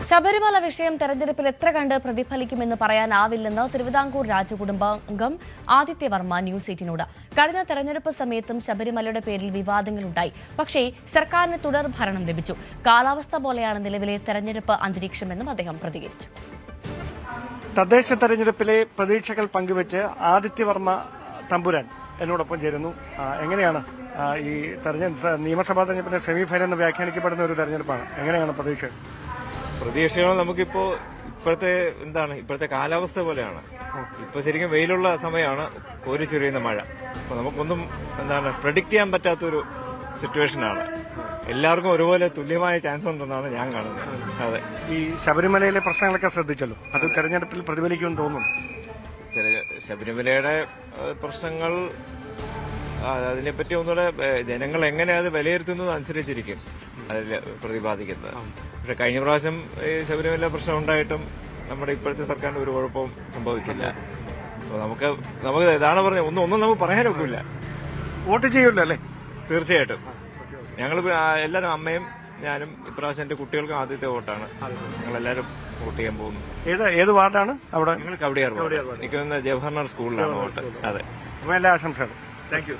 ശബരിമല വിഷയം തെരഞ്ഞെടുപ്പിൽ എത്ര കണ്ട് പ്രതിഫലിക്കുമെന്ന് പറയാനാവില്ലെന്ന് തിരുവിതാംകൂർ രാജകുടുംബാംഗം ആദിത്യവർമ്മ ന്യൂസ് 18നോട്. കഴിഞ്ഞ തെരഞ്ഞെടുപ്പ് സമയത്തും ശബരിമലയുടെ പേരിൽ വിവാദങ്ങളുണ്ടായി. പക്ഷേ സർക്കാരിന് തുടർ ഭരണം ലഭിച്ചു. കാലാവസ്ഥ പോലെയാണ് നിലവിലെ തെരഞ്ഞെടുപ്പ് അന്തരീക്ഷമെന്നും അദ്ദേഹം പ്രതികരിച്ചു. തദ്ദേശ തെരഞ്ഞെടുപ്പിലെ പ്രതീക്ഷകൾ പങ്കുവെച്ച് ആദിത്യവർമ്മ തമ്പുരാൻ എന്നോടൊപ്പം ചേരുന്നു. എങ്ങനെയാണ് ഈ നിയമസഭാ തെരഞ്ഞെടുപ്പിന്റെ സെമി ഫൈനൽ എന്ന് വ്യാഖ്യാനിക്കപ്പെടുന്ന ഒരു തെരഞ്ഞെടുപ്പാണ്, എങ്ങനെയാണ് പ്രതീക്ഷകൾ? നമുക്കിപ്പോ ഇപ്പോഴത്തെ കാലാവസ്ഥ പോലെയാണ്. ഇപ്പൊ ശരിക്കും വെയിലുള്ള സമയമാണ്, കോരിച്ചൊരിയുന്ന മഴ. അപ്പൊ നമുക്കൊന്നും പ്രെഡിക്ട് ചെയ്യാൻ പറ്റാത്തൊരു സിറ്റുവേഷനാണ്. എല്ലാവർക്കും ഒരുപോലെ തുല്യമായ ചാൻസ് ഉണ്ടെന്നാണ് ഞാൻ കാണുന്നത്. അതെ, ഈ ശബരിമലയിലെ പ്രശ്നങ്ങളൊക്കെ ശ്രദ്ധിച്ചല്ലോ, അത് തെരഞ്ഞെടുപ്പിൽ പ്രതിഫലിക്കുമെന്ന് തോന്നുന്നു. ശബരിമലയുടെ പ്രശ്നങ്ങൾ അതിനെപ്പറ്റി ഒന്നുകൂടെ ജനങ്ങൾ എങ്ങനെ അത് വിലയിരുത്തുന്നത് അനുസരിച്ചിരിക്കും അതിൽ പ്രതിപാദിക്കുന്നത്. പക്ഷെ കഴിഞ്ഞ പ്രാവശ്യം ഈ ശബരിമല പ്രശ്നം ഉണ്ടായിട്ടും നമ്മുടെ ഇപ്പോഴത്തെ സർക്കാരിന് ഒരു കുഴപ്പവും സംഭവിച്ചില്ല. അപ്പൊ നമുക്ക് ഇതാണ് പറഞ്ഞത്, ഒന്നും നമുക്ക് പറയാനൊക്കില്ല. വോട്ട് ചെയ്യുമല്ലോ അല്ലേ? തീർച്ചയായിട്ടും. ഞങ്ങൾ എല്ലാവരും, അമ്മയും ഞാനും ഇപ്രാവശ്യം എന്റെ കുട്ടികൾക്കും ആദ്യത്തെ വോട്ടാണ്. ഞങ്ങളെല്ലാവരും വോട്ട് ചെയ്യാൻ പോകുന്നു. ഏത് വാർഡാണ് അവിടെ? ഞങ്ങൾ കവടിയാർ വാർഡ്. എനിക്ക് ജവഹർലാൽ സ്കൂളിലാണ് വോട്ട്. അതെ, എല്ലാ ആശംസകളും. Thank you.